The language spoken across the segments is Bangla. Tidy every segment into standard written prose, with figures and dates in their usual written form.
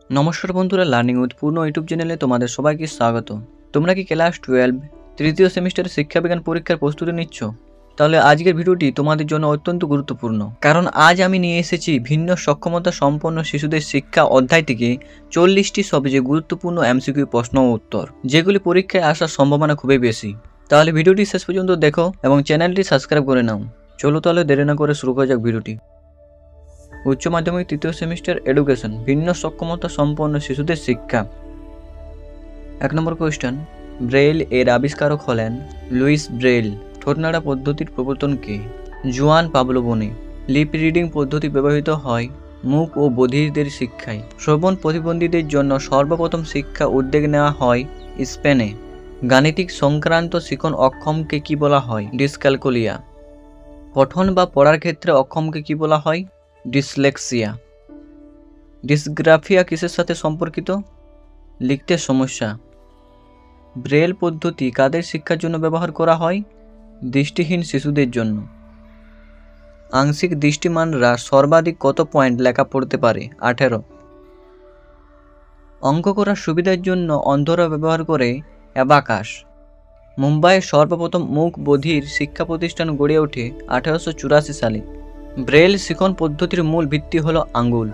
নমস্কার বন্ধুরা, লার্নিং উইথ পূর্ণ ইউটিউব চ্যানেলে তোমাদের সবাইকে স্বাগত। তোমরা কি ক্লাস 12 তৃতীয় সেমিস্টারের শিক্ষাবিজ্ঞান পরীক্ষার প্রস্তুতি নিচ্ছ? তাহলে আজকের ভিডিওটি তোমাদের জন্য অত্যন্ত গুরুত্বপূর্ণ, কারণ আজ আমি নিয়ে এসেছি ভিন্ন সক্ষমতা সম্পন্ন শিশুদের শিক্ষা অধ্যায় থেকে 40টি সবচেয়ে গুরুত্বপূর্ণ এমসিকিউ প্রশ্ন ও উত্তর, যেগুলি পরীক্ষায় আসার সম্ভাবনা খুবই বেশি। তাহলে ভিডিওটি শেষ পর্যন্ত দেখো এবং চ্যানেলটি সাবস্ক্রাইব করে নাও। চলো তাহলে দেরি না করে শুরু করা যাক ভিডিওটি। উচ্চ মাধ্যমিক তৃতীয় সেমিস্টার এডুকেশন, ভিন্ন সক্ষমতা সম্পন্ন শিশুদের শিক্ষা। 1 নম্বর কোয়েশ্চেন, ব্রেইল এর আবিষ্কারক হলেন লুইস ব্রেইল। ঠোঁটনাড়া পদ্ধতির প্রবর্তন কে? জুয়ান পাবলো বনে। লিপ রিডিং পদ্ধতি ব্যবহৃত হয় মুখ ও বধিরদের শিক্ষায়। শ্রবণ প্রতিবন্ধীদের জন্য সর্বপ্রথম শিক্ষা উদ্যোগ নেওয়া হয় স্পেনে। গাণিতিক সংক্রান্ত শিখন অক্ষমকে কি বলা হয়? ডিসক্যালকুলিয়া। পঠন বা পড়ার ক্ষেত্রে অক্ষমকে কি বলা হয়? ডিসলেক্সিয়া। ডিসগ্রাফিয়া কিসের সাথে সম্পর্কিত? লিখতে সমস্যা। ব্রেল পদ্ধতি কাদের শিক্ষার জন্য ব্যবহার করা হয়? দৃষ্টিহীন শিশুদের জন্য। আংশিক দৃষ্টিমানরা সর্বাধিক কত পয়েন্ট লেখা পড়তে পারে? 18। অঙ্ক করার সুবিধার জন্য অন্ধরা ব্যবহার করে অ্যাবাকাস। মুম্বাইয়ের সর্বপ্রথম মুখ বধির শিক্ষা প্রতিষ্ঠান গড়ে ওঠে 1884 সালে। ব্রেল শিখন পদ্ধতির মূল ভিত্তি হলো আঙ্গুল।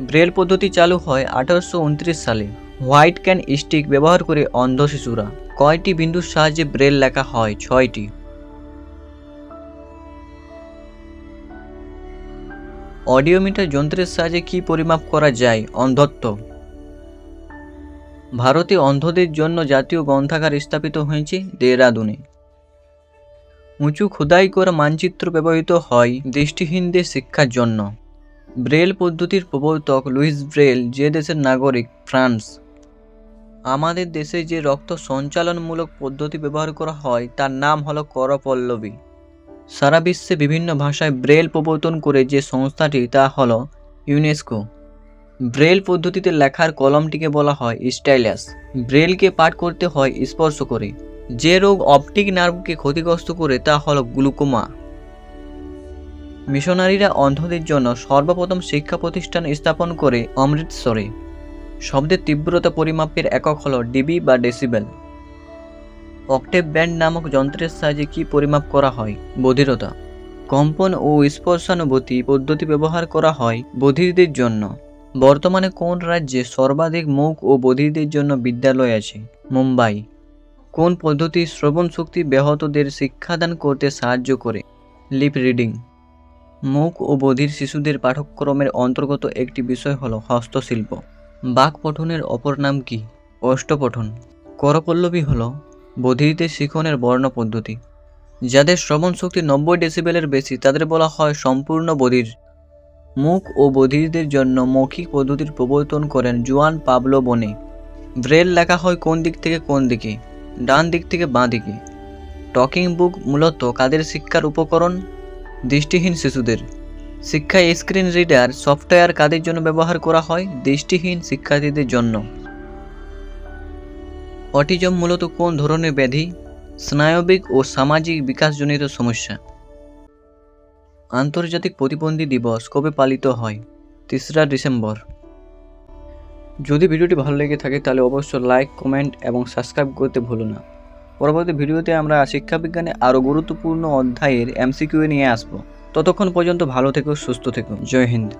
ব্রেল পদ্ধতি চালু হয় 1829 সালে। হোয়াইট ক্যান স্টিক ব্যবহার করে অন্ধ শিশুরা। কয়টি বিন্দুর সাহায্যে ব্রেল লেখা হয়? 6টি। অডিওমিটার যন্ত্রের সাহায্যে কি পরিমাপ করা যায়? অন্ধত্ব। ভারতে অন্ধদের জন্য জাতীয় গ্রন্থাগার স্থাপিত হয়েছে দেহরাদুনে। উঁচু খোদাই করা মানচিত্র ব্যবহৃত হয় দৃষ্টিহীনদের শিক্ষার জন্য। ব্রেল পদ্ধতির প্রবর্তক লুইস ব্রেল যে দেশের নাগরিক? ফ্রান্স। আমাদের দেশে যে রক্ত সঞ্চালনমূলক পদ্ধতি ব্যবহার করা হয় তার নাম হলো করপল্লবী। সারা বিশ্বে বিভিন্ন ভাষায় ব্রেল প্রবর্তন করে যে সংস্থাটি তা হলো ইউনেস্কো। ব্রেল পদ্ধতিতে লেখার কলমটিকে বলা হয় স্টাইলাস। ব্রেলকে পাঠ করতে হয় স্পর্শ করে। যে রোগ অপটিক নার্ভকে ক্ষতিগ্রস্ত করে তা হলো গ্লুকোমা। মিশনারিরা অন্ধদের জন্য সর্বপ্রথম শিক্ষা প্রতিষ্ঠান স্থাপন করে অমৃতসরে। শব্দের তীব্রতা পরিমাপের একক হলো ডিবি বা ডেসিবেল। অক্টেভ ব্যান্ড নামক যন্ত্রের সাহায্যে কি পরিমাপ করা হয়? বধিরতা। কম্পন ও স্পর্শানুভূতি পদ্ধতি ব্যবহার করা হয় বধিরদের জন্য। বর্তমানে কোন রাজ্যে সর্বাধিক মুখ ও বধিরদের জন্য বিদ্যালয় আছে? মুম্বাই। কোন পদ্ধতি শ্রবণ শক্তি ব্যাহতদের শিক্ষাদান করতে সাহায্য করে? Lip reading. মুখ ও বধির শিশুদের পাঠ্যক্রমের অন্তর্গত একটি বিষয় হলো হস্তশিল্প। বাক পঠনের অপর নাম কি? অষ্টপঠন। করপল্লবী হলো বধিরদের শিখনের বর্ণ পদ্ধতি। যাদের শ্রবণ শক্তি 90 ডেসিবেলের বেশি তাদের বলা হয় সম্পূর্ণ বধির। মুখ ও বধিরদের জন্য মৌখিক পদ্ধতির প্রবর্তন করেন জুয়ান পাবলো বনে। ব্রেল লেখা হয় কোন দিক থেকে কোন দিকে? ডান দিক থেকে বাঁ দিকে। টকিং বুক মূলত কাদের শিক্ষার উপকরণ? দৃষ্টিহীন শিশুদের। শিক্ষায় স্ক্রিন রিডার সফটওয়্যার কাদের জন্য ব্যবহার করা হয়? দৃষ্টিহীন শিক্ষার্থীদের জন্য। অটিজম মূলত কোন ধরনের ব্যাধি? স্নায়বিক ও সামাজিক বিকাশজনিত সমস্যা। আন্তর্জাতিক প্রতিবন্ধী দিবস কবে পালিত হয়? 3রা ডিসেম্বর। যদি ভিডিওটি ভালো লেগে থাকে তাহলে অবশ্যই লাইক, কমেন্ট এবং সাবস্ক্রাইব করতে ভুলো না। পরবর্তী ভিডিওতে আমরা শিক্ষাবিজ্ঞানে আরও গুরুত্বপূর্ণ অধ্যায়ের এমসিকিউ নিয়ে আসব। ততক্ষণ পর্যন্ত ভালো থেকো, সুস্থ থেকো। জয় হিন্দ।